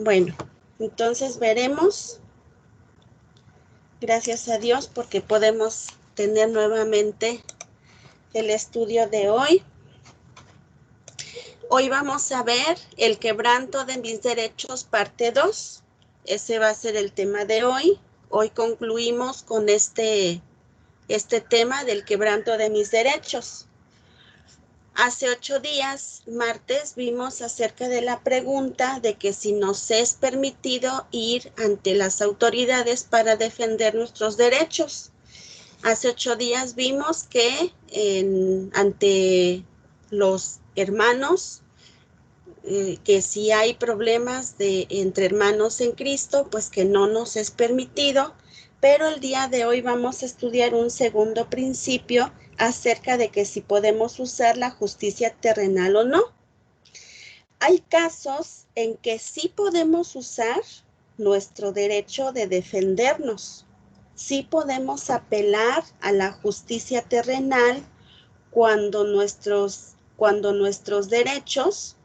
Bueno, entonces veremos, gracias a Dios, porque podemos tener nuevamente el estudio de hoy. Hoy vamos a ver el quebranto de mis derechos, parte 2. Ese va a ser el tema de hoy. Hoy concluimos con este tema del quebranto de mis derechos. Hace 8 días, martes, vimos acerca de la pregunta de que si nos es permitido ir ante las autoridades para defender nuestros derechos. Hace 8 días vimos que ante los hermanos, que si hay problemas entre hermanos en Cristo, pues que no nos es permitido, pero el día de hoy vamos a estudiar un segundo principio acerca de que si podemos usar la justicia terrenal o no. Hay casos en que sí podemos usar nuestro derecho de defendernos, sí podemos apelar a la justicia terrenal cuando nuestros derechos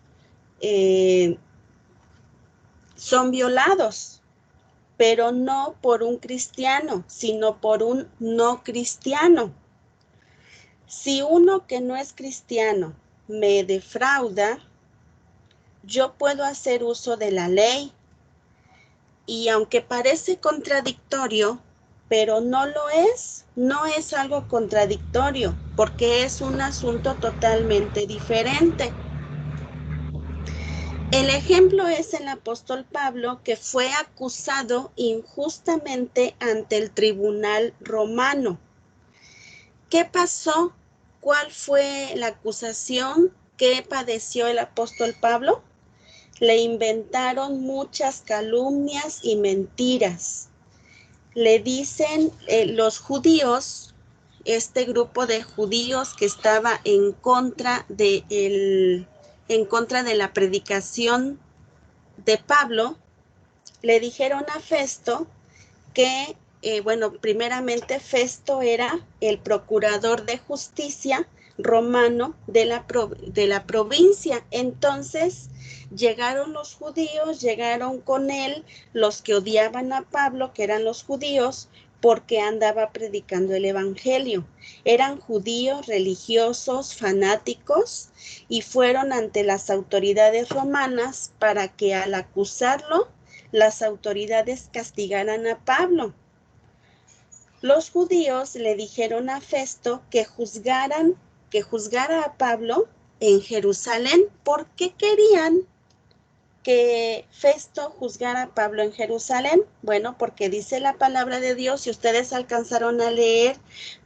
son violados, pero no por un cristiano, sino por un no cristiano. Si uno que no es cristiano me defrauda, yo puedo hacer uso de la ley, y aunque parece contradictorio, pero no lo es, no es algo contradictorio, porque es un asunto totalmente diferente. El ejemplo es el apóstol Pablo, que fue acusado injustamente ante el tribunal romano. ¿Qué pasó? ¿Cuál fue la acusación que padeció el apóstol Pablo? Le inventaron muchas calumnias y mentiras. Le dicen los judíos, este grupo de judíos que estaba en contra de la predicación de Pablo, le dijeron a Festo que, primeramente Festo era el procurador de justicia romano de la provincia. Entonces llegaron los judíos, llegaron con él los que odiaban a Pablo, que eran los judíos, porque andaba predicando el evangelio. Eran judíos religiosos, fanáticos, y fueron ante las autoridades romanas para que al acusarlo, las autoridades castigaran a Pablo. Los judíos le dijeron a Festo que juzgara a Pablo en Jerusalén. ¿Por qué querían que Festo juzgara a Pablo en Jerusalén? Bueno, porque dice la palabra de Dios, si ustedes alcanzaron a leer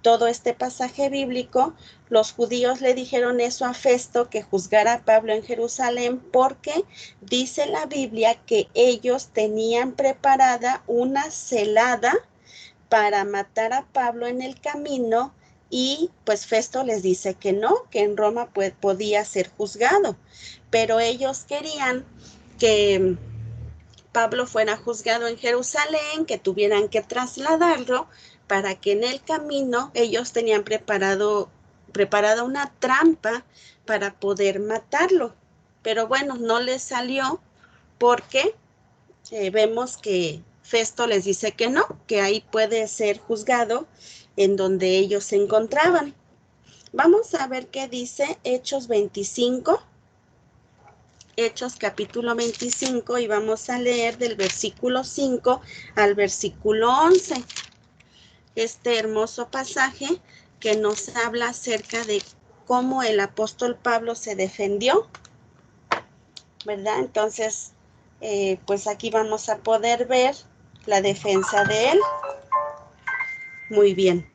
todo este pasaje bíblico, los judíos le dijeron eso a Festo, que juzgara a Pablo en Jerusalén, porque dice la Biblia que ellos tenían preparada una celada para matar a Pablo en el camino, y pues Festo les dice que no, que en Roma podía ser juzgado, pero ellos querían que Pablo fuera juzgado en Jerusalén, que tuvieran que trasladarlo para que en el camino ellos tenían preparada una trampa para poder matarlo. Pero bueno, no les salió, porque vemos que Festo les dice que no, que ahí puede ser juzgado en donde ellos se encontraban. Vamos a ver qué dice Hechos 25. Hechos capítulo 25, y vamos a leer del versículo 5 al versículo 11. Este hermoso pasaje que nos habla acerca de cómo el apóstol Pablo se defendió, ¿verdad? Entonces, pues aquí vamos a poder ver la defensa de él. Muy bien.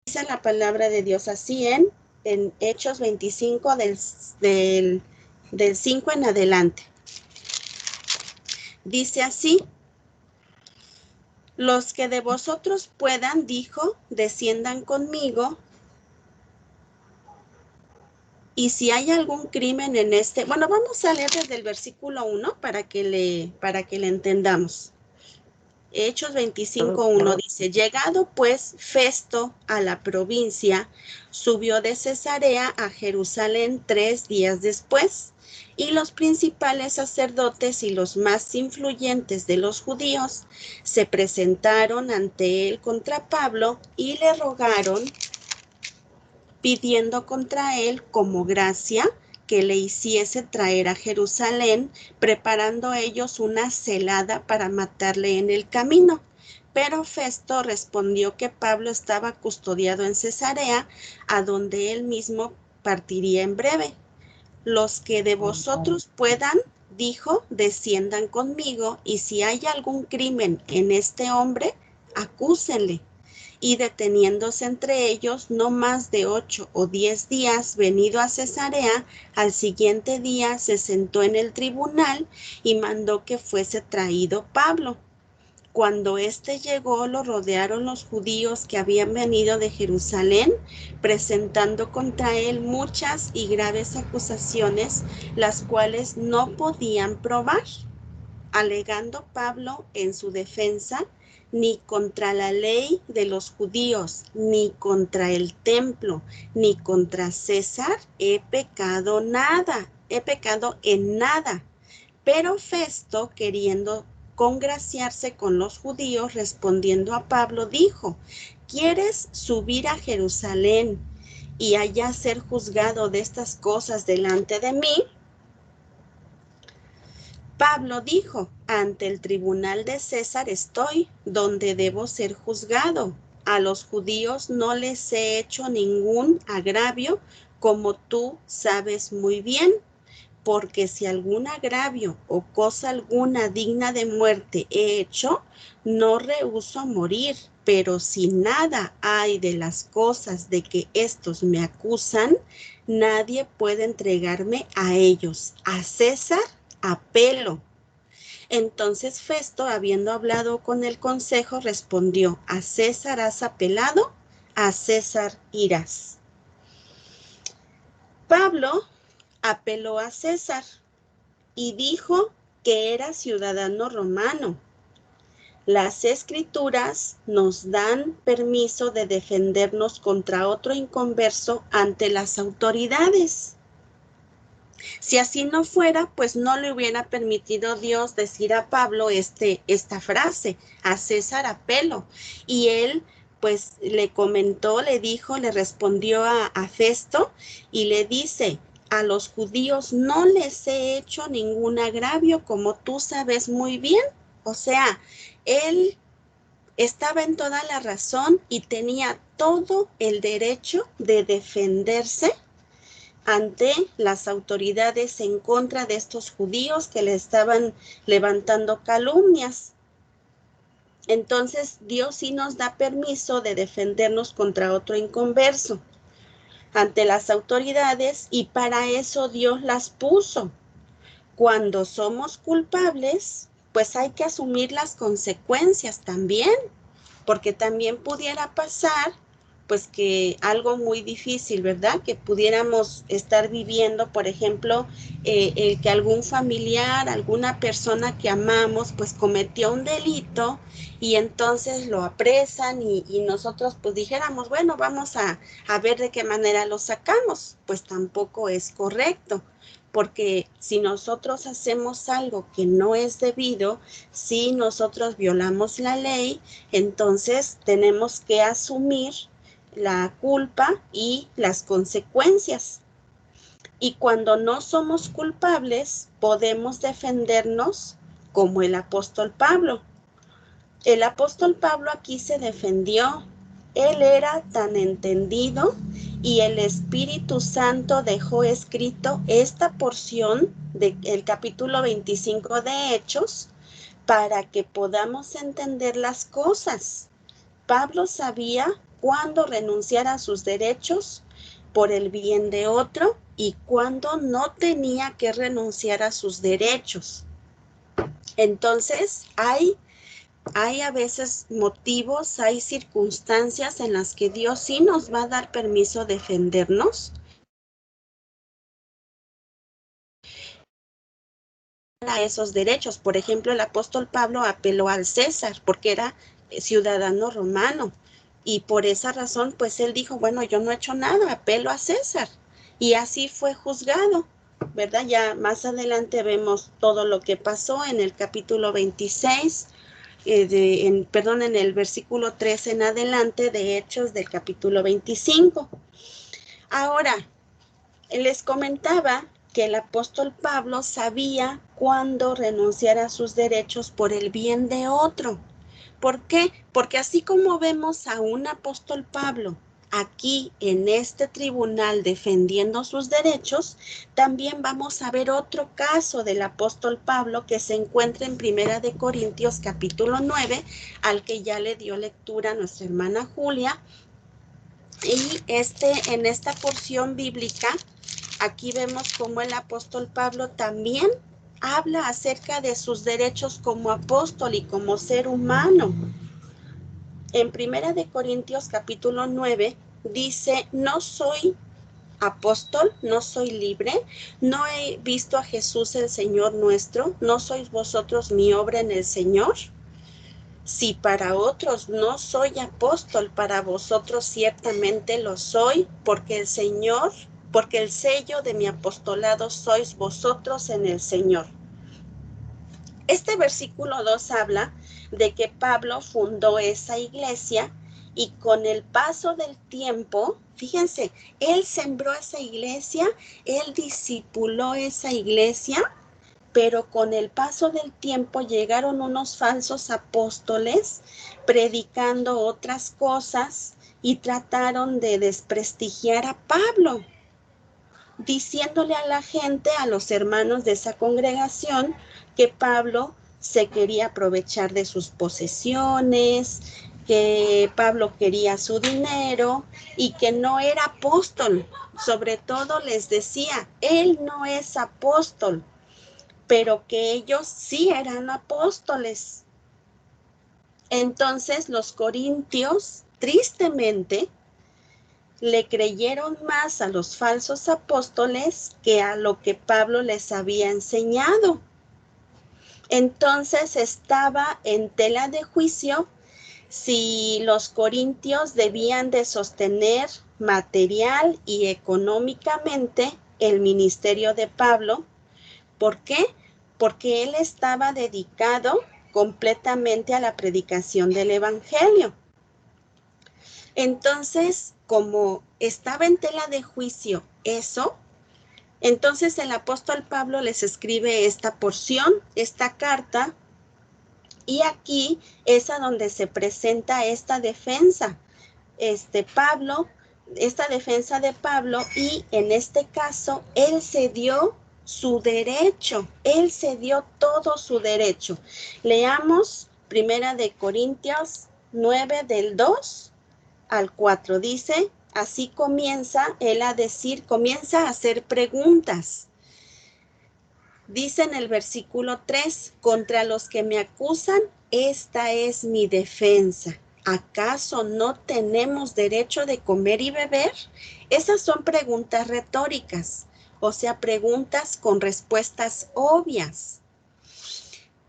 Dice la palabra de Dios así en Hechos 25 del 5 en adelante. Dice así: los que de vosotros puedan, dijo, desciendan conmigo, y si hay algún crimen en este... Bueno, vamos a leer desde el versículo 1 para que le entendamos. Hechos 25:1 dice, llegado pues Festo a la provincia, subió de Cesarea a Jerusalén 3 días después, y los principales sacerdotes y los más influyentes de los judíos se presentaron ante él contra Pablo y le rogaron, pidiendo contra él como gracia que le hiciese traer a Jerusalén, preparando ellos una celada para matarle en el camino. Pero Festo respondió que Pablo estaba custodiado en Cesarea, a donde él mismo partiría en breve. Los que de vosotros puedan, dijo, desciendan conmigo, y si hay algún crimen en este hombre, acúsenle. Y deteniéndose entre ellos no más de 8 o 10 días, venido a Cesarea, al siguiente día se sentó en el tribunal y mandó que fuese traído Pablo. Cuando éste llegó, lo rodearon los judíos que habían venido de Jerusalén, presentando contra él muchas y graves acusaciones, las cuales no podían probar, alegando Pablo en su defensa, ni contra la ley de los judíos, ni contra el templo, ni contra César he pecado en nada. Pero Festo, queriendo congraciarse con los judíos, respondiendo a Pablo, dijo, ¿quieres subir a Jerusalén y allá ser juzgado de estas cosas delante de mí? Pablo dijo, ante el tribunal de César estoy, donde debo ser juzgado. A los judíos no les he hecho ningún agravio, como tú sabes muy bien, porque si algún agravio o cosa alguna digna de muerte he hecho, no rehúso morir, pero si nada hay de las cosas de que éstos me acusan, nadie puede entregarme a ellos. A César apelo. Entonces Festo, habiendo hablado con el consejo, respondió, a César has apelado, a César irás. Pablo apeló a César y dijo que era ciudadano romano. Las escrituras nos dan permiso de defendernos contra otro inconverso ante las autoridades. Si así no fuera, pues no le hubiera permitido Dios decir a Pablo esta frase, a César apelo. Y él pues le comentó, le dijo, le respondió a Festo y le dice, a los judíos no les he hecho ningún agravio, como tú sabes muy bien. O sea, él estaba en toda la razón y tenía todo el derecho de defenderse ante las autoridades en contra de estos judíos que le estaban levantando calumnias. Entonces, Dios sí nos da permiso de defendernos contra otro inconverso ante las autoridades, y para eso Dios las puso. Cuando somos culpables, pues hay que asumir las consecuencias también, porque también pudiera pasar pues que algo muy difícil, ¿verdad? Que pudiéramos estar viviendo, por ejemplo, el que algún familiar, alguna persona que amamos, pues cometió un delito y entonces lo apresan y nosotros pues dijéramos, bueno, vamos a ver de qué manera lo sacamos. Pues tampoco es correcto, porque si nosotros hacemos algo que no es debido, si nosotros violamos la ley, entonces tenemos que asumir la culpa y las consecuencias. Y cuando no somos culpables, podemos defendernos como el apóstol Pablo. El apóstol Pablo aquí se defendió. Él era tan entendido y el Espíritu Santo dejó escrito esta porción del capítulo 25 de Hechos para que podamos entender las cosas. Pablo sabía cuándo renunciar a sus derechos por el bien de otro y cuándo no tenía que renunciar a sus derechos. Entonces, hay a veces motivos, hay circunstancias en las que Dios sí nos va a dar permiso de defendernos. a esos derechos. Por ejemplo, el apóstol Pablo apeló al César porque era ciudadano romano y por esa razón pues él dijo, bueno, yo no he hecho nada, apelo a César, y así fue juzgado, ¿verdad? Ya más adelante vemos todo lo que pasó en el capítulo 26, en el versículo 3 en adelante de Hechos del capítulo 25. Ahora, les comentaba que el apóstol Pablo sabía cuándo renunciar a sus derechos por el bien de otro. ¿Por qué? Porque así como vemos a un apóstol Pablo aquí en este tribunal defendiendo sus derechos, también vamos a ver otro caso del apóstol Pablo que se encuentra en Primera de Corintios capítulo 9, al que ya le dio lectura nuestra hermana Julia. Y en esta porción bíblica, aquí vemos cómo el apóstol Pablo también habla acerca de sus derechos como apóstol y como ser humano. En Primera de Corintios capítulo 9 dice, no soy apóstol, no soy libre, no he visto a Jesús el Señor nuestro, no sois vosotros mi obra en el Señor. Si para otros no soy apóstol, para vosotros ciertamente lo soy, porque el sello de mi apostolado sois vosotros en el Señor. Este versículo 2 habla de que Pablo fundó esa iglesia y con el paso del tiempo, fíjense, él sembró esa iglesia, él discipuló esa iglesia, pero con el paso del tiempo llegaron unos falsos apóstoles predicando otras cosas y trataron de desprestigiar a Pablo, diciéndole a la gente, a los hermanos de esa congregación, que Pablo se quería aprovechar de sus posesiones, que Pablo quería su dinero y que no era apóstol. Sobre todo les decía, él no es apóstol, pero que ellos sí eran apóstoles. Entonces los corintios, tristemente, le creyeron más a los falsos apóstoles que a lo que Pablo les había enseñado. Entonces estaba en tela de juicio si los corintios debían de sostener material y económicamente el ministerio de Pablo. ¿Por qué? Porque él estaba dedicado completamente a la predicación del evangelio. Entonces, como estaba en tela de juicio eso, entonces el apóstol Pablo les escribe esta porción, esta carta, y aquí es a donde se presenta esta defensa. Esta defensa de Pablo, y en este caso, él cedió su derecho, él cedió todo su derecho. Leamos Primera de Corintios 9 del 2 al 4. Dice, así comienza él a decir, comienza a hacer preguntas. Dice en el versículo 3, contra los que me acusan, esta es mi defensa. ¿Acaso no tenemos derecho de comer y beber? Esas son preguntas retóricas, o sea, preguntas con respuestas obvias.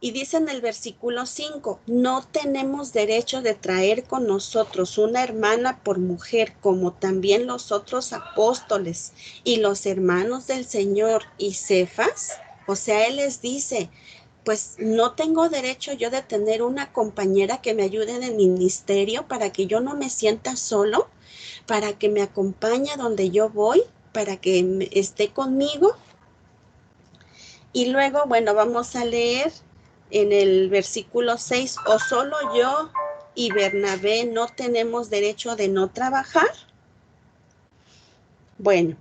Y dice en el versículo 5, no tenemos derecho de traer con nosotros una hermana por mujer, como también los otros apóstoles y los hermanos del Señor y Cefas. O sea, él les dice, pues no tengo derecho yo de tener una compañera que me ayude en el ministerio para que yo no me sienta solo, para que me acompañe donde yo voy, para que esté conmigo. Y luego, bueno, vamos a leer en el versículo 6, ¿o solo yo y Bernabé no tenemos derecho de no trabajar? Bueno,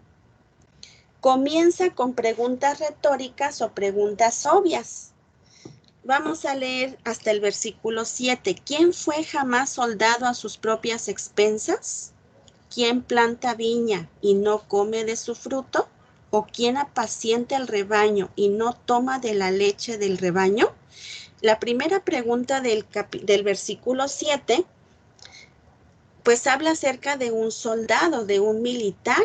comienza con preguntas retóricas o preguntas obvias. Vamos a leer hasta el versículo 7. ¿Quién fue jamás soldado a sus propias expensas? ¿Quién planta viña y no come de su fruto? ¿O quién apacienta el rebaño y no toma de la leche del rebaño? La primera pregunta del versículo 7, pues habla acerca de un soldado, de un militar.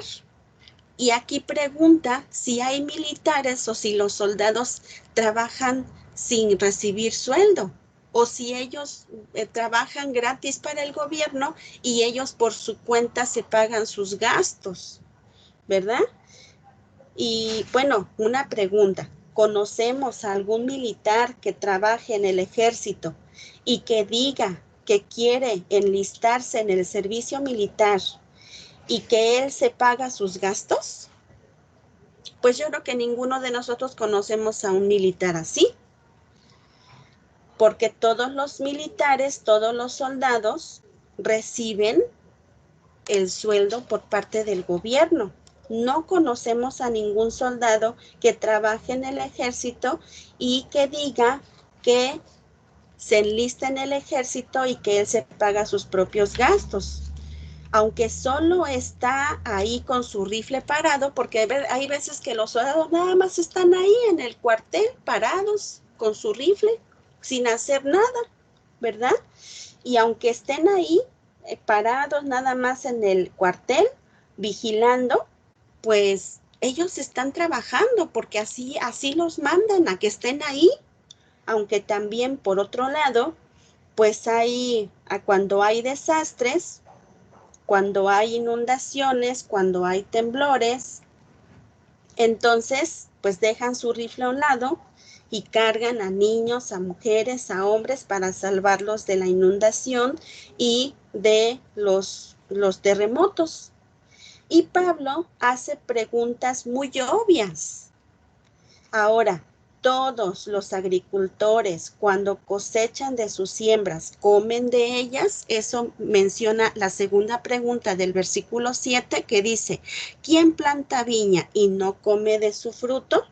Y aquí pregunta si hay militares o si los soldados trabajan sin recibir sueldo o si ellos trabajan gratis para el gobierno y ellos por su cuenta se pagan sus gastos, ¿verdad? Y bueno, una pregunta. ¿Conocemos a algún militar que trabaje en el ejército y que diga que quiere enlistarse en el servicio militar y que él se paga sus gastos? Pues yo creo que ninguno de nosotros conocemos a un militar así, porque todos los militares, todos los soldados reciben el sueldo por parte del gobierno. No conocemos a ningún soldado que trabaje en el ejército y que diga que se enlista en el ejército y que él se paga sus propios gastos. Aunque solo está ahí con su rifle parado, porque hay veces que los soldados nada más están ahí en el cuartel parados con su rifle sin hacer nada, ¿verdad? Y aunque estén ahí parados nada más en el cuartel vigilando, pues ellos están trabajando porque así los mandan a que estén ahí, aunque también por otro lado, pues cuando hay desastres, cuando hay inundaciones, cuando hay temblores, entonces pues dejan su rifle a un lado y cargan a niños, a mujeres, a hombres para salvarlos de la inundación y de los terremotos. Y Pablo hace preguntas muy obvias. Ahora, todos los agricultores cuando cosechan de sus siembras, ¿comen de ellas? Eso menciona la segunda pregunta del versículo 7 que dice, ¿quién planta viña y no come de su fruto?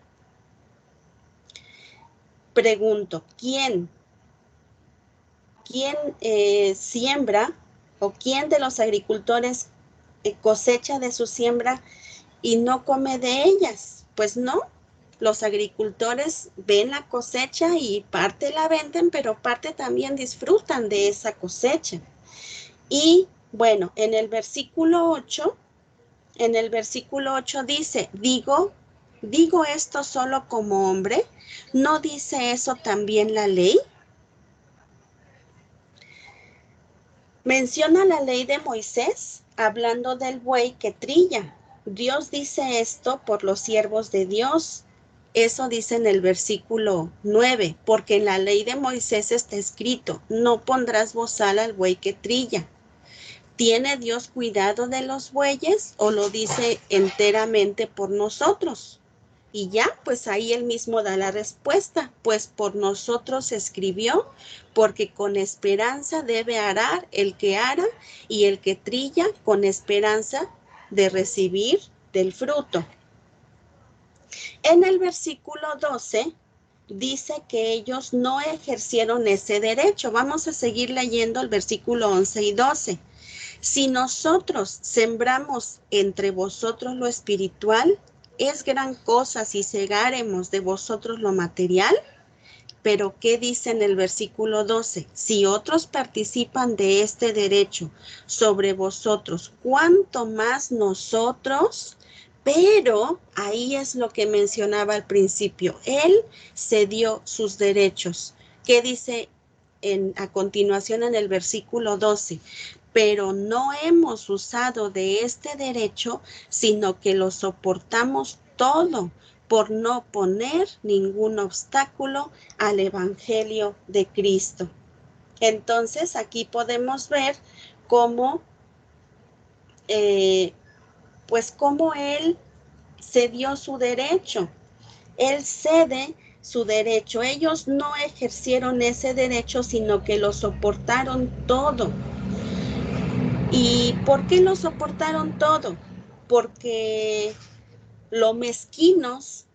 Pregunto, ¿quién siembra o quién de los agricultores cosecha de su siembra y no come de ellas? Pues no. Los agricultores ven la cosecha y parte la venden, pero parte también disfrutan de esa cosecha. Y bueno, en el versículo 8 dice, digo esto solo como hombre, ¿no dice eso también la ley? Menciona la ley de Moisés hablando del buey que trilla. Dios dice esto por los siervos de Dios. Eso dice en el versículo 9, porque en la ley de Moisés está escrito, no pondrás bozal al buey que trilla. ¿Tiene Dios cuidado de los bueyes o lo dice enteramente por nosotros? Y ya, pues ahí él mismo da la respuesta, pues por nosotros escribió, porque con esperanza debe arar el que ara y el que trilla con esperanza de recibir del fruto. En el versículo 12 dice que ellos no ejercieron ese derecho. Vamos a seguir leyendo el versículo 11 y 12. Si nosotros sembramos entre vosotros lo espiritual, es gran cosa si segáremos de vosotros lo material. Pero ¿qué dice en el versículo 12? Si otros participan de este derecho sobre vosotros, ¿cuánto más nosotros? Pero ahí es lo que mencionaba al principio. Él cedió sus derechos. ¿Qué dice a continuación en el versículo 12? Pero no hemos usado de este derecho, sino que lo soportamos todo por no poner ningún obstáculo al Evangelio de Cristo. Entonces, aquí podemos ver cómo, pues cómo Él cedió su derecho. Él cede su derecho. Ellos no ejercieron ese derecho, sino que lo soportaron todo. ¿Y por qué lo soportaron todo? Porque lo mezquinos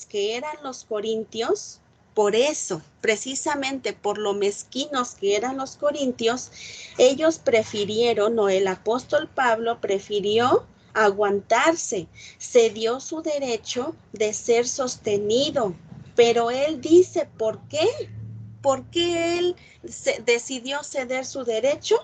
que eran los corintios, por eso, precisamente por lo mezquinos que eran los corintios, ellos prefirieron, o el apóstol Pablo prefirió aguantarse, cedió su derecho de ser sostenido, pero él dice, ¿por qué? ¿Por qué él decidió ceder su derecho?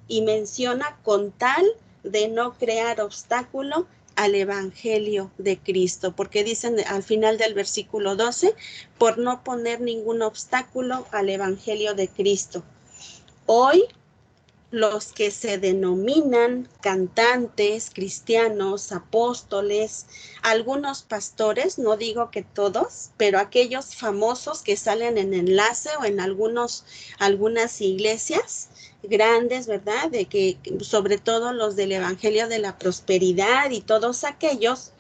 Y menciona con tal de no crear obstáculo al Evangelio de Cristo, porque dicen al final del versículo 12, por no poner ningún obstáculo al Evangelio de Cristo. Hoy, los que se denominan cantantes, cristianos, apóstoles, algunos pastores, no digo que todos, pero aquellos famosos que salen en enlace o en algunas iglesias grandes, ¿verdad? De que sobre todo los del Evangelio de la Prosperidad y todos aquellos,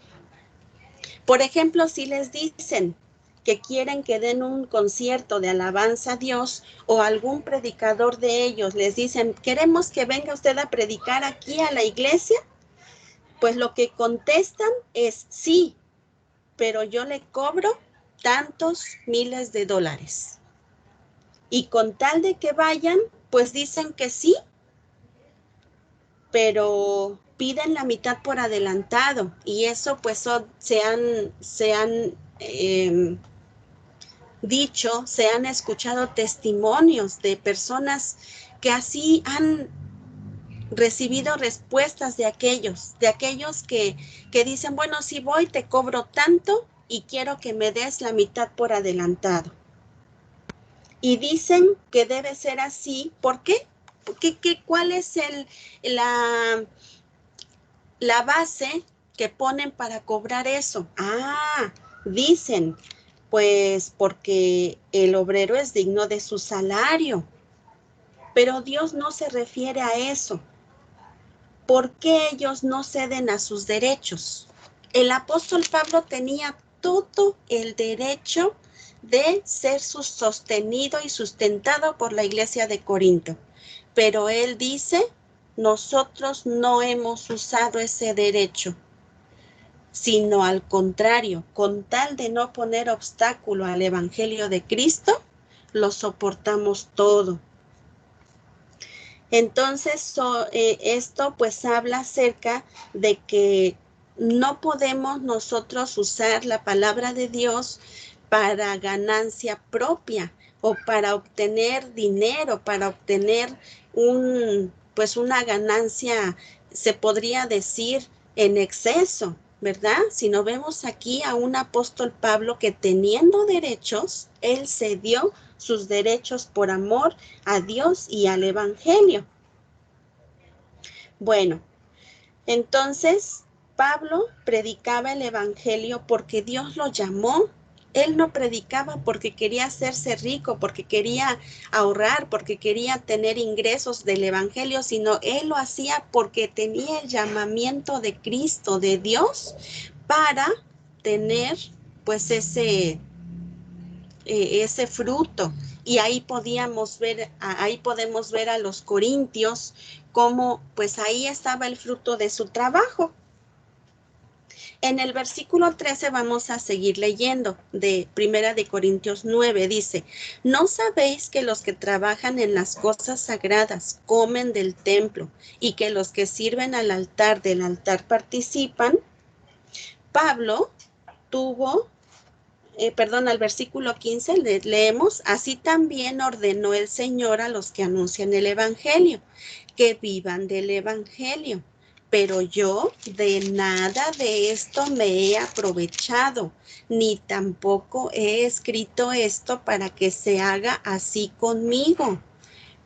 por ejemplo, si les dicen que quieren que den un concierto de alabanza a Dios o algún predicador de ellos les dicen, queremos que venga usted a predicar aquí a la iglesia, pues lo que contestan es sí, pero yo le cobro tantos miles de dólares. Y con tal de que vayan, pues dicen que sí, pero piden la mitad por adelantado y eso pues se han dicho, se han escuchado testimonios de personas que así han recibido respuestas de aquellos que dicen, bueno, si voy te cobro tanto y quiero que me des la mitad por adelantado. Y dicen que debe ser así, ¿por qué? ¿Cuál es la base que ponen para cobrar eso? Dicen, pues porque el obrero es digno de su salario. Pero Dios no se refiere a eso. ¿Por qué ellos no ceden a sus derechos? El apóstol Pablo tenía todo el derecho de ser sostenido y sustentado por la iglesia de Corinto. Pero él dice, nosotros no hemos usado ese derecho, sino al contrario, con tal de no poner obstáculo al Evangelio de Cristo, lo soportamos todo. Entonces, esto pues habla acerca de que no podemos nosotros usar la palabra de Dios para ganancia propia o para obtener dinero, para obtener una ganancia, se podría decir, en exceso, ¿verdad? Si no vemos aquí a un apóstol Pablo que teniendo derechos, él cedió sus derechos por amor a Dios y al Evangelio. Bueno, entonces Pablo predicaba el Evangelio porque Dios lo llamó. Él no predicaba porque quería hacerse rico, porque quería ahorrar, porque quería tener ingresos del Evangelio, sino él lo hacía porque tenía el llamamiento de Cristo, de Dios, para tener pues ese fruto. Y ahí podemos ver a los corintios como pues ahí estaba el fruto de su trabajo. En el versículo 13 vamos a seguir leyendo de Primera de Corintios 9, dice, ¿no sabéis que los que trabajan en las cosas sagradas comen del templo y que los que sirven al altar del altar participan? Pablo tuvo al versículo 15 leemos, así también ordenó el Señor a los que anuncian el Evangelio, que vivan del Evangelio. Pero yo de nada de esto me he aprovechado, ni tampoco he escrito esto para que se haga así conmigo,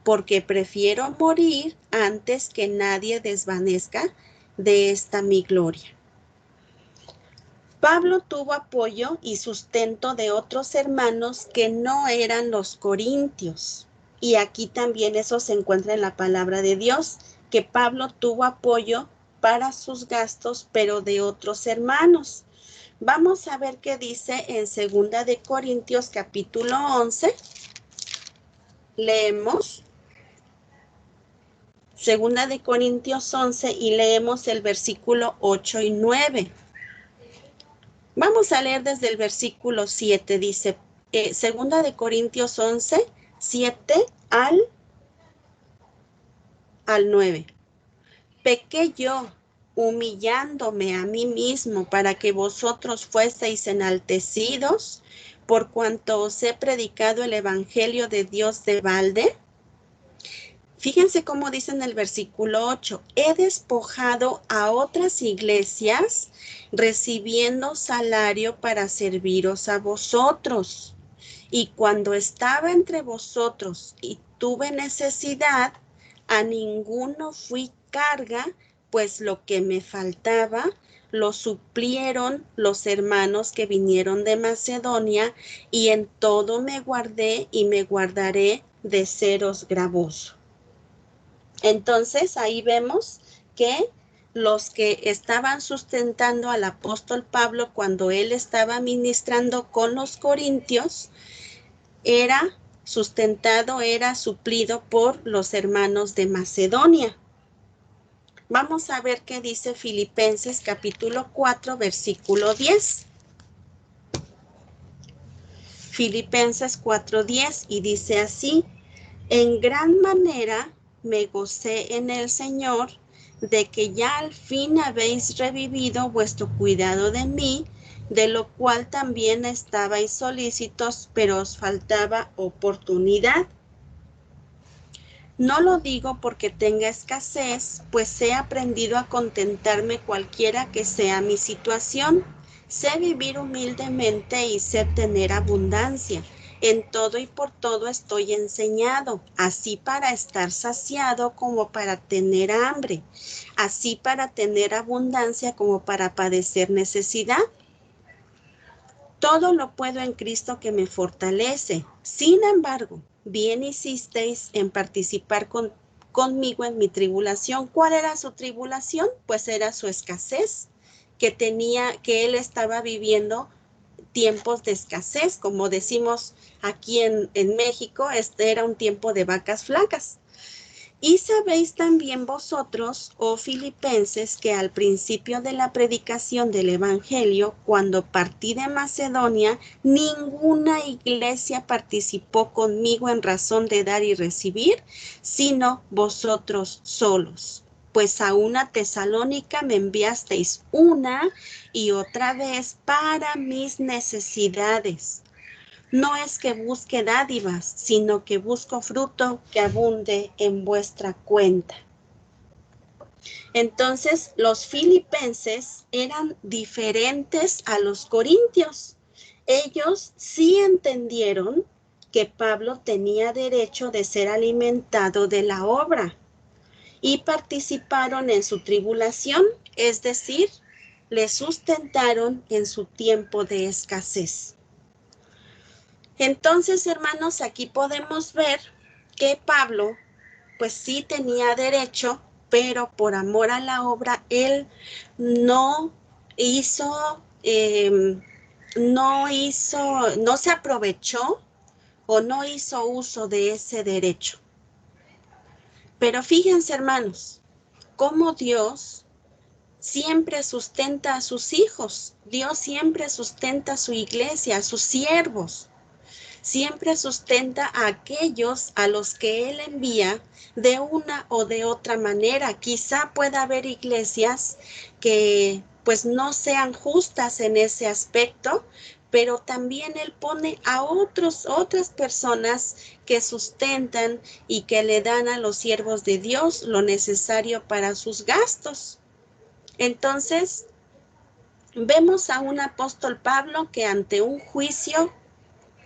porque prefiero morir antes que nadie desvanezca de esta mi gloria. Pablo tuvo apoyo y sustento de otros hermanos que no eran los corintios. Y aquí también eso se encuentra en la palabra de Dios, que Pablo tuvo apoyo para sus gastos, pero de otros hermanos. Vamos a ver qué dice en 2 de Corintios capítulo 11. Leemos 2 de Corintios 11 y leemos el versículo 8 y 9. Vamos a leer desde el versículo 7, dice, 2 de Corintios 11, 7 al 9. Pequé yo, humillándome a mí mismo para que vosotros fueseis enaltecidos, por cuanto os he predicado el evangelio de Dios de balde. Fíjense cómo dice en el versículo 8, he despojado a otras iglesias recibiendo salario para serviros a vosotros. Y cuando estaba entre vosotros y tuve necesidad, a ninguno fui carga, pues lo que me faltaba lo suplieron los hermanos que vinieron de Macedonia, y en todo me guardé y me guardaré de seros gravoso. Entonces ahí vemos que los que estaban sustentando al apóstol Pablo cuando él estaba ministrando con los corintios, era sustentado, era suplido por los hermanos de Macedonia. Vamos a ver qué dice Filipenses capítulo 4, versículo 10. Filipenses 4:10, y dice así: en gran manera me gocé en el Señor de que ya al fin habéis revivido vuestro cuidado de mí, de lo cual también estabais solícitos, pero os faltaba oportunidad. No lo digo porque tenga escasez, pues he aprendido a contentarme cualquiera que sea mi situación. Sé vivir humildemente y sé tener abundancia. En todo y por todo estoy enseñado, así para estar saciado como para tener hambre, así para tener abundancia como para padecer necesidad. Todo lo puedo en Cristo que me fortalece. Sin embargo, bien hicisteis en participar conmigo en mi tribulación. ¿Cuál era su tribulación? Pues era su escasez, que él estaba viviendo tiempos de escasez, como decimos aquí en México, este era un tiempo de vacas flacas. Y sabéis también vosotros, oh filipenses, que al principio de la predicación del Evangelio, cuando partí de Macedonia, ninguna iglesia participó conmigo en razón de dar y recibir, sino vosotros solos. Pues a una Tesalónica me enviasteis una y otra vez para mis necesidades. No es que busque dádivas, sino que busco fruto que abunde en vuestra cuenta. Entonces, los filipenses eran diferentes a los corintios. Ellos sí entendieron que Pablo tenía derecho de ser alimentado de la obra y participaron en su tribulación, es decir, le sustentaron en su tiempo de escasez. Entonces, hermanos, aquí podemos ver que Pablo, pues sí tenía derecho, pero por amor a la obra, él no hizo, no se aprovechó o no hizo uso de ese derecho. Pero fíjense, hermanos, cómo Dios siempre sustenta a sus hijos, Dios siempre sustenta a su iglesia, a sus siervos. Siempre sustenta a aquellos a los que Él envía de una o de otra manera. Quizá pueda haber iglesias que pues no sean justas en ese aspecto, pero también Él pone a otras personas que sustentan y que le dan a los siervos de Dios lo necesario para sus gastos. Entonces, vemos a un apóstol Pablo que ante un juicio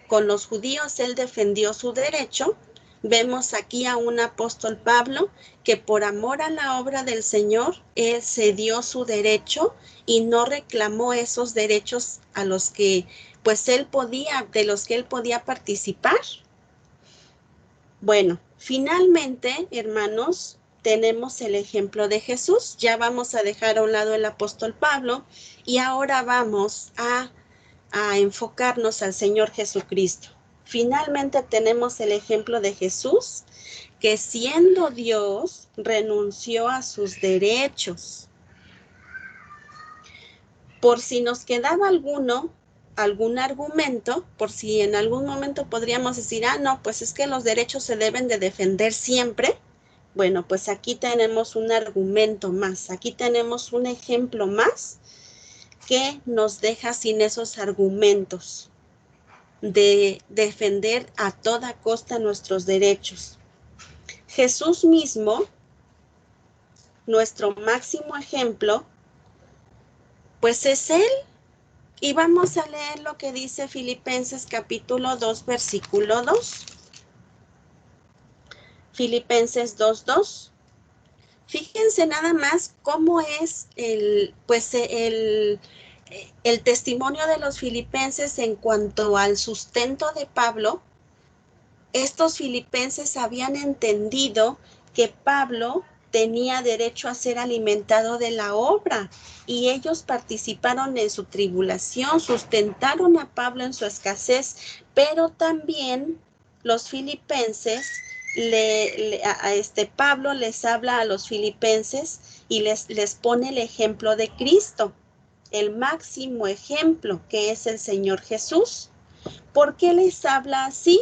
con los judíos él defendió su derecho. Vemos aquí a un apóstol Pablo que por amor a la obra del Señor, él cedió su derecho y no reclamó esos derechos a los que de los que él podía participar. Bueno, finalmente, hermanos, tenemos el ejemplo de Jesús. Ya vamos a dejar a un lado el apóstol Pablo y ahora vamos a enfocarnos al Señor Jesucristo. Finalmente tenemos el ejemplo de Jesús, que siendo Dios, renunció a sus derechos. Por si nos quedaba algún argumento, por si en algún momento podríamos decir, no, pues es que los derechos se deben de defender siempre. Bueno, pues aquí tenemos un argumento más, aquí tenemos un ejemplo más que nos deja sin esos argumentos de defender a toda costa nuestros derechos. Jesús mismo, nuestro máximo ejemplo, pues es Él. Y vamos a leer lo que dice Filipenses capítulo 2, versículo 2. Filipenses 2:2. Fíjense nada más cómo es el testimonio de los filipenses en cuanto al sustento de Pablo. Estos filipenses habían entendido que Pablo tenía derecho a ser alimentado de la obra y ellos participaron en su tribulación, sustentaron a Pablo en su escasez, pero también los filipenses, Pablo les habla a los filipenses y les pone el ejemplo de Cristo, el máximo ejemplo que es el Señor Jesús. ¿Por qué les habla así?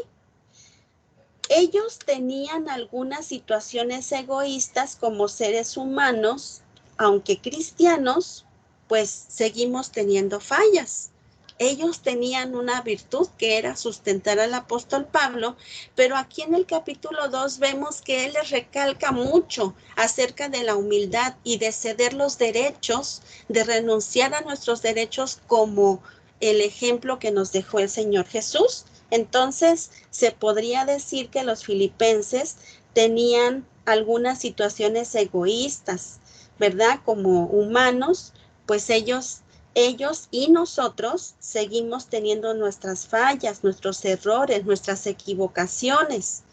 Ellos tenían algunas situaciones egoístas como seres humanos, aunque cristianos, pues seguimos teniendo fallas. Ellos tenían una virtud que era sustentar al apóstol Pablo, pero aquí en el capítulo 2 vemos que él les recalca mucho acerca de la humildad y de ceder los derechos, de renunciar a nuestros derechos como el ejemplo que nos dejó el Señor Jesús. Entonces, se podría decir que los filipenses tenían algunas situaciones egoístas, ¿verdad? Como humanos, pues ellos y nosotros seguimos teniendo nuestras fallas, nuestros errores, nuestras equivocaciones.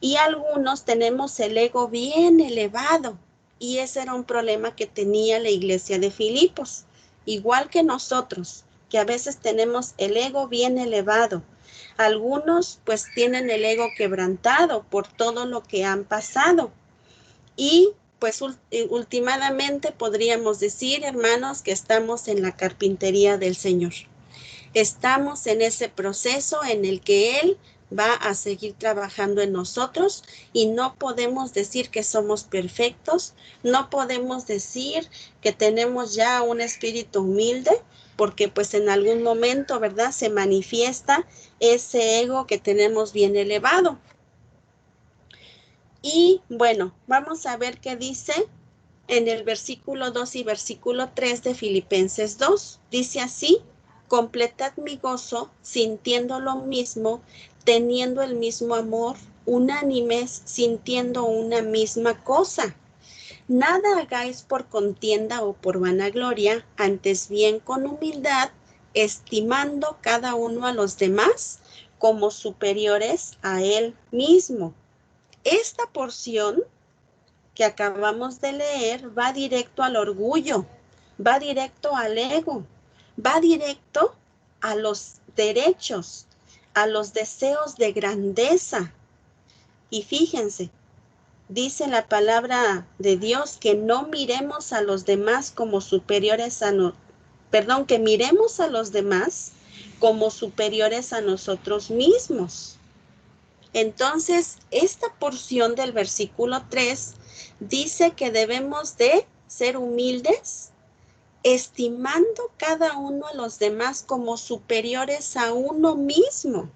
Y algunos tenemos el ego bien elevado. Y ese era un problema que tenía la iglesia de Filipos. Igual que nosotros, que a veces tenemos el ego bien elevado. Algunos pues tienen el ego quebrantado por todo lo que han pasado. Y pues últimamente podríamos decir, hermanos, que estamos en la carpintería del Señor. Estamos en ese proceso en el que Él va a seguir trabajando en nosotros y no podemos decir que somos perfectos, no podemos decir que tenemos ya un espíritu humilde, porque pues en algún momento, ¿verdad?, se manifiesta ese ego que tenemos bien elevado. Y bueno, vamos a ver qué dice en el versículo 2 y versículo 3 de Filipenses 2. Dice así: completad mi gozo sintiendo lo mismo, teniendo el mismo amor, unánimes, sintiendo una misma cosa. Nada hagáis por contienda o por vanagloria, antes bien con humildad, estimando cada uno a los demás como superiores a él mismo. Esta porción que acabamos de leer va directo al orgullo, va directo al ego, va directo a los derechos, a los deseos de grandeza. Y fíjense, dice la palabra de Dios que no miremos a los demás como superiores a que miremos a los demás como superiores a nosotros mismos. Entonces, esta porción del versículo 3 dice que debemos de ser humildes, estimando cada uno a los demás como superiores a uno mismo.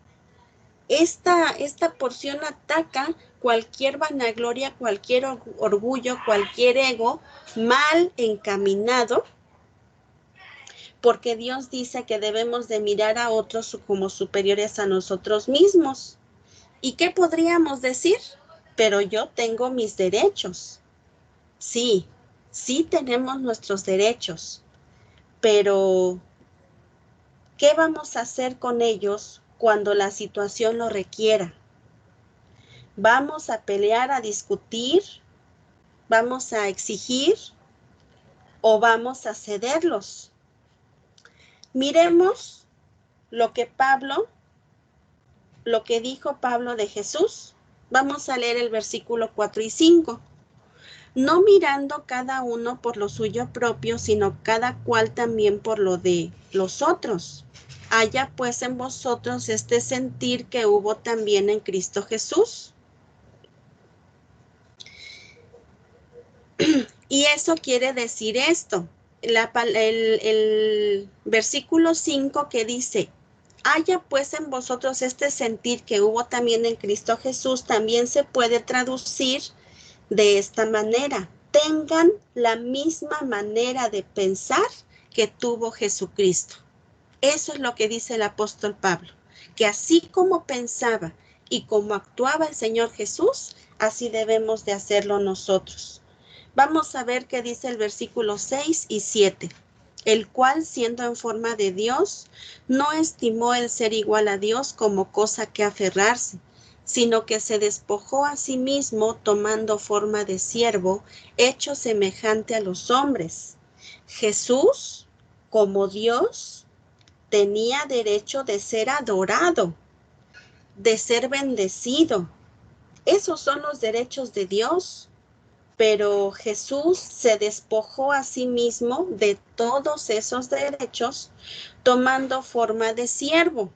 Esta porción ataca cualquier vanagloria, cualquier orgullo, cualquier ego mal encaminado, porque Dios dice que debemos de mirar a otros como superiores a nosotros mismos. ¿Y qué podríamos decir? Pero yo tengo mis derechos. Sí, sí tenemos nuestros derechos, pero ¿qué vamos a hacer con ellos cuando la situación lo requiera? ¿Vamos a pelear, a discutir? ¿Vamos a exigir? ¿O vamos a cederlos? Miremos lo que dijo Pablo de Jesús. Vamos a leer el versículo 4 y 5. No mirando cada uno por lo suyo propio, sino cada cual también por lo de los otros. Haya pues en vosotros este sentir que hubo también en Cristo Jesús. Y eso quiere decir esto. El versículo 5 que dice: haya pues en vosotros este sentir que hubo también en Cristo Jesús, también se puede traducir de esta manera. Tengan la misma manera de pensar que tuvo Jesucristo. Eso es lo que dice el apóstol Pablo, que así como pensaba y como actuaba el Señor Jesús, así debemos de hacerlo nosotros. Vamos a ver qué dice el versículo 6 y 7. El cual, siendo en forma de Dios, no estimó el ser igual a Dios como cosa que aferrarse, sino que se despojó a sí mismo tomando forma de siervo, hecho semejante a los hombres. Jesús, como Dios, tenía derecho de ser adorado, de ser bendecido. Esos son los derechos de Dios. Pero Jesús se despojó a sí mismo de todos esos derechos, tomando forma de siervo.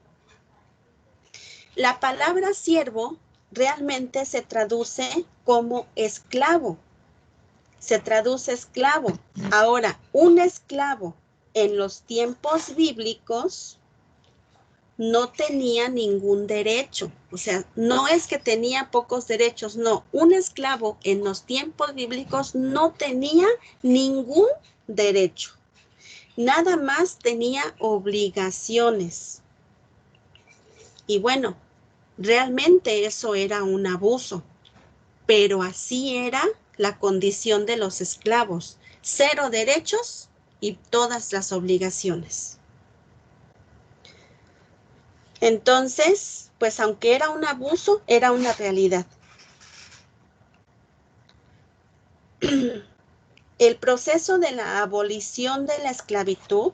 La palabra siervo realmente se traduce como esclavo. Se traduce esclavo. Ahora, un esclavo en los tiempos bíblicos no tenía ningún derecho. O sea, no es que tenía pocos derechos, no. Un esclavo en los tiempos bíblicos no tenía ningún derecho. Nada más tenía obligaciones. Y bueno, realmente eso era un abuso, pero así era la condición de los esclavos. 0 derechos y todas las obligaciones. Entonces, pues aunque era un abuso, era una realidad. El proceso de la abolición de la esclavitud,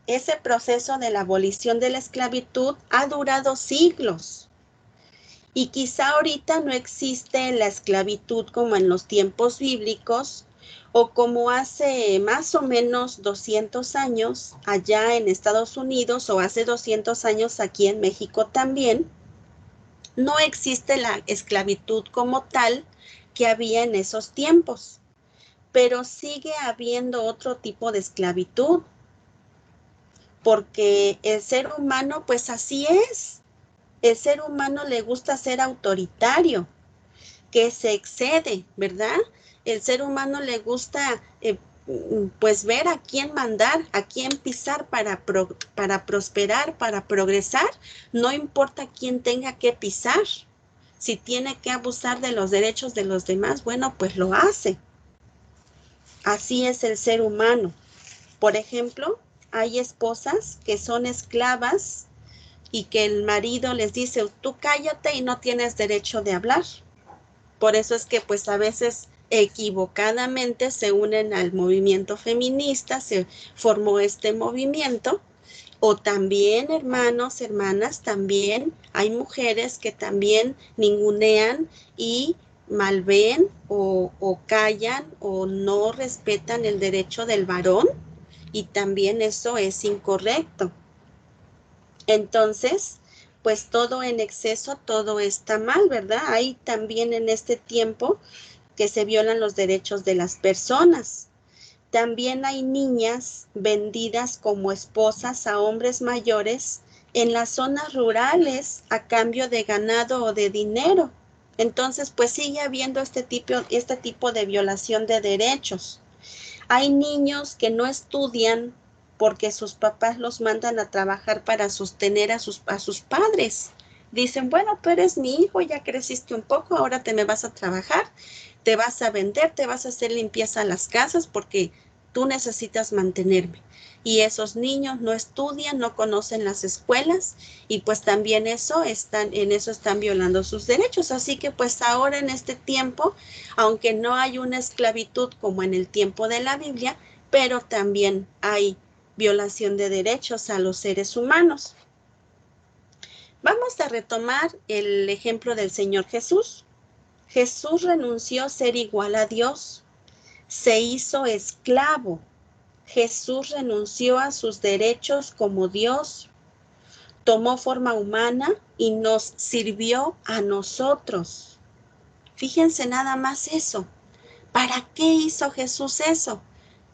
ese proceso de la abolición de la esclavitud ha durado siglos. Y quizá ahorita no existe la esclavitud como en los tiempos bíblicos o como hace más o menos 200 años allá en Estados Unidos o hace 200 años aquí en México también. No existe la esclavitud como tal que había en esos tiempos, pero sigue habiendo otro tipo de esclavitud, porque el ser humano pues así es. El ser humano le gusta ser autoritario, que se excede, ¿verdad? El ser humano le gusta pues ver a quién mandar, a quién pisar para prosperar, para progresar, no importa quién tenga que pisar. Si tiene que abusar de los derechos de los demás, bueno, pues lo hace. Así es el ser humano. Por ejemplo, hay esposas que son esclavas y que el marido les dice, tú cállate y no tienes derecho de hablar. Por eso es que pues a veces equivocadamente se unen al movimiento feminista, se formó este movimiento. O también, hermanos, hermanas, también hay mujeres que también ningunean y malven o callan o no respetan el derecho del varón, y también eso es incorrecto. Entonces, pues todo en exceso, todo está mal, ¿verdad? Hay también en este tiempo que se violan los derechos de las personas. También hay niñas vendidas como esposas a hombres mayores en las zonas rurales a cambio de ganado o de dinero. Entonces, pues sigue habiendo este tipo de violación de derechos. Hay niños que no estudian porque sus papás los mandan a trabajar para sostener a sus padres. Dicen, bueno, tú eres mi hijo, ya creciste un poco, ahora te me vas a trabajar, te vas a vender, te vas a hacer limpieza a las casas porque tú necesitas mantenerme. Y esos niños no estudian, no conocen las escuelas y pues también en eso están violando sus derechos. Así que pues ahora en este tiempo, aunque no hay una esclavitud como en el tiempo de la Biblia, pero también hay violación de derechos a los seres humanos. Vamos a retomar el ejemplo del Señor Jesús. Jesús renunció a ser igual a Dios, se hizo esclavo. Jesús renunció a sus derechos como Dios, tomó forma humana y nos sirvió a nosotros. Fíjense nada más eso. ¿Para qué hizo Jesús eso?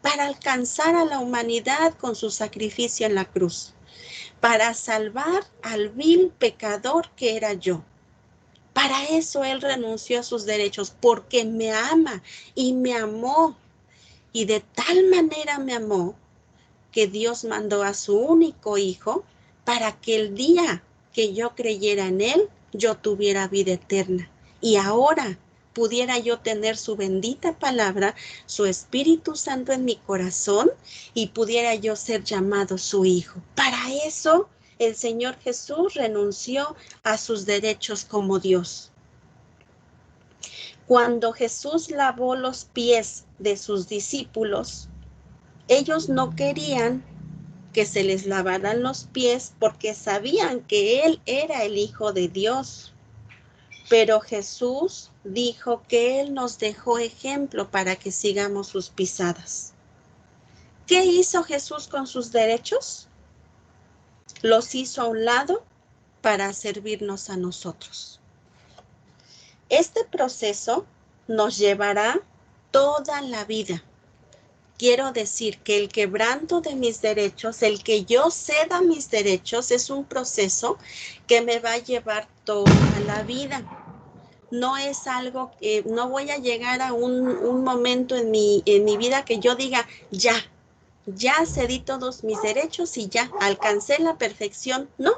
Para alcanzar a la humanidad con su sacrificio en la cruz. para salvar al vil pecador que era yo. Para eso Él renunció a sus derechos, porque me ama y me amó. Y de tal manera me amó que Dios mandó a su único Hijo para que el día que yo creyera en Él, yo tuviera vida eterna. Y ahora pudiera yo tener su bendita palabra, su Espíritu Santo en mi corazón, y pudiera yo ser llamado su hijo. Para eso el Señor Jesús renunció a sus derechos como Dios. Cuando Jesús lavó los pies de sus discípulos, ellos no querían que se les lavaran los pies porque sabían que Él era el Hijo de Dios. Pero Jesús dijo que Él nos dejó ejemplo para que sigamos sus pisadas. ¿Qué hizo Jesús con sus derechos? Los hizo a un lado para servirnos a nosotros. Este proceso nos llevará toda la vida. Quiero decir que el quebranto de mis derechos, el que yo ceda mis derechos, es un proceso que me va a llevar toda la vida. No es algo que no voy a llegar a un momento en mi vida que yo diga, ya cedí todos mis derechos y ya alcancé la perfección. No,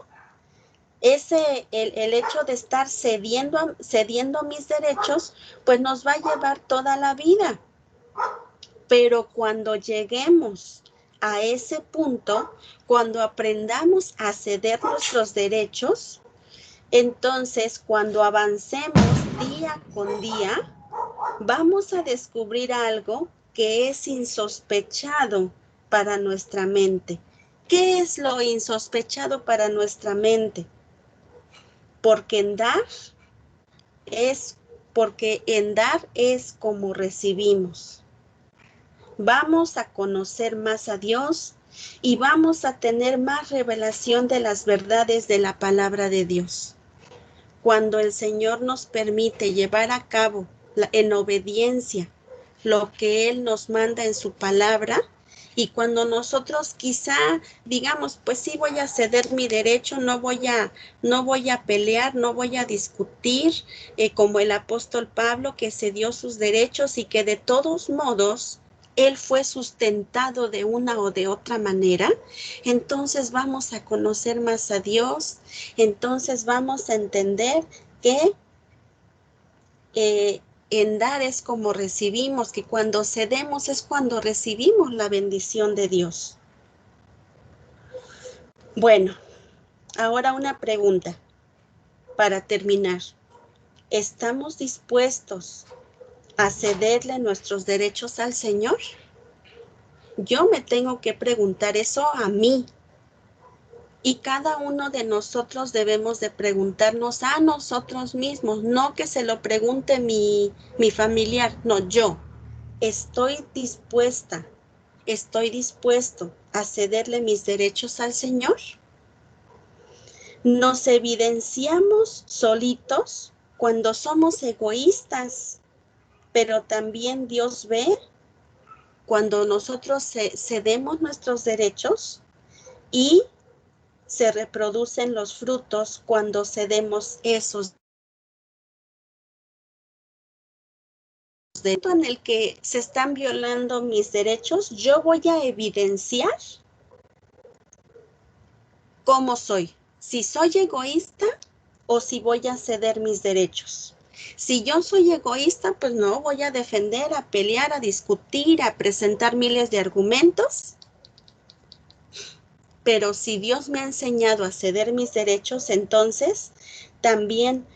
el hecho de estar cediendo mis derechos, pues nos va a llevar toda la vida. Pero cuando lleguemos a ese punto, cuando aprendamos a ceder nuestros derechos, entonces cuando avancemos día con día, vamos a descubrir algo que es insospechado para nuestra mente. ¿Qué es lo insospechado para nuestra mente? Porque en dar es como recibimos. Vamos a conocer más a Dios y vamos a tener más revelación de las verdades de la palabra de Dios. Cuando el Señor nos permite llevar a cabo en obediencia lo que Él nos manda en su palabra, y cuando nosotros quizá digamos, pues sí voy a ceder mi derecho, no voy a pelear, no voy a discutir, como el apóstol Pablo que cedió sus derechos y que de todos modos Él fue sustentado de una o de otra manera, entonces vamos a conocer más a Dios, entonces vamos a entender que en dar es como recibimos, que cuando cedemos es cuando recibimos la bendición de Dios. Bueno, ahora una pregunta para terminar. ¿Estamos dispuestos a cederle nuestros derechos al Señor? Yo me tengo que preguntar eso a mí. Y cada uno de nosotros debemos de preguntarnos a nosotros mismos, no que se lo pregunte mi familiar, no, yo. ¿Estoy dispuesto a cederle mis derechos al Señor? Nos evidenciamos solitos cuando somos egoístas, pero también Dios ve cuando nosotros cedemos nuestros derechos y se reproducen los frutos cuando cedemos esos derechos. En el que se están violando mis derechos, yo voy a evidenciar cómo soy. Si soy egoísta o si voy a ceder mis derechos. Si yo soy egoísta, pues no voy a defender, a pelear, a discutir, a presentar miles de argumentos. Pero si Dios me ha enseñado a ceder mis derechos, entonces también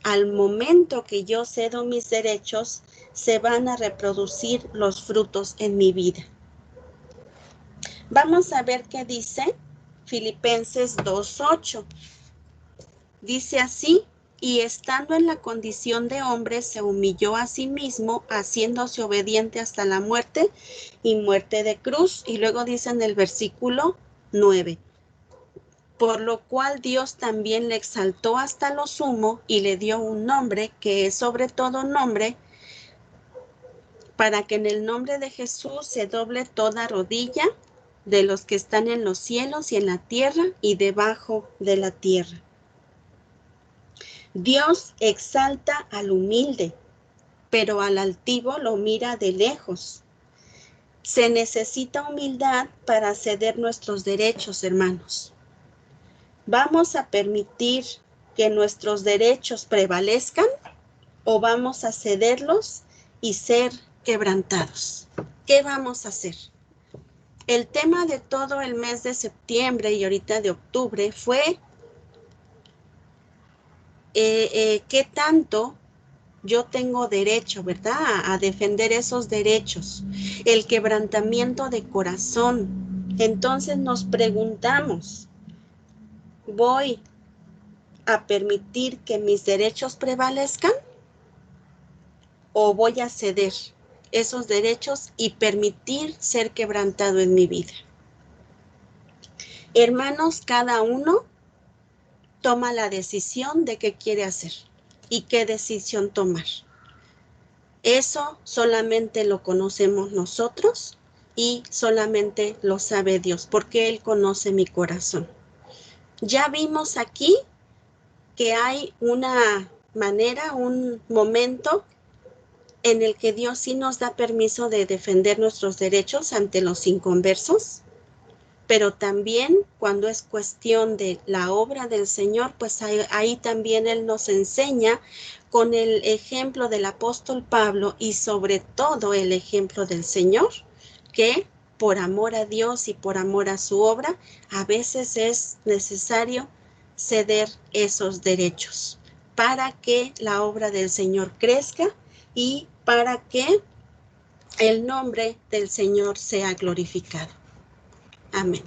al momento que yo cedo mis derechos, se van a reproducir los frutos en mi vida. Vamos a ver qué dice Filipenses 2:8. Dice así: y estando en la condición de hombre, se humilló a sí mismo, haciéndose obediente hasta la muerte y muerte de cruz. Y luego dice en el versículo 9: por lo cual Dios también le exaltó hasta lo sumo y le dio un nombre que es sobre todo nombre, para que en el nombre de Jesús se doble toda rodilla de los que están en los cielos y en la tierra y debajo de la tierra. Dios exalta al humilde, pero al altivo lo mira de lejos. Se necesita humildad para ceder nuestros derechos, hermanos. ¿Vamos a permitir que nuestros derechos prevalezcan o vamos a cederlos y ser quebrantados? ¿Qué vamos a hacer? El tema de todo el mes de septiembre y ahorita de octubre fue qué tanto yo tengo derecho, ¿verdad? A defender esos derechos, el quebrantamiento de corazón. Entonces nos preguntamos, ¿voy a permitir que mis derechos prevalezcan o voy a ceder esos derechos y permitir ser quebrantado en mi vida? Hermanos, cada uno toma la decisión de qué quiere hacer y qué decisión tomar. Eso solamente lo conocemos nosotros y solamente lo sabe Dios, porque Él conoce mi corazón. Ya vimos aquí que hay una manera, un momento en el que Dios sí nos da permiso de defender nuestros derechos ante los inconversos, pero también cuando es cuestión de la obra del Señor, pues ahí también Él nos enseña con el ejemplo del apóstol Pablo y sobre todo el ejemplo del Señor, que por amor a Dios y por amor a su obra, a veces es necesario ceder esos derechos para que la obra del Señor crezca y para que el nombre del Señor sea glorificado. Amén.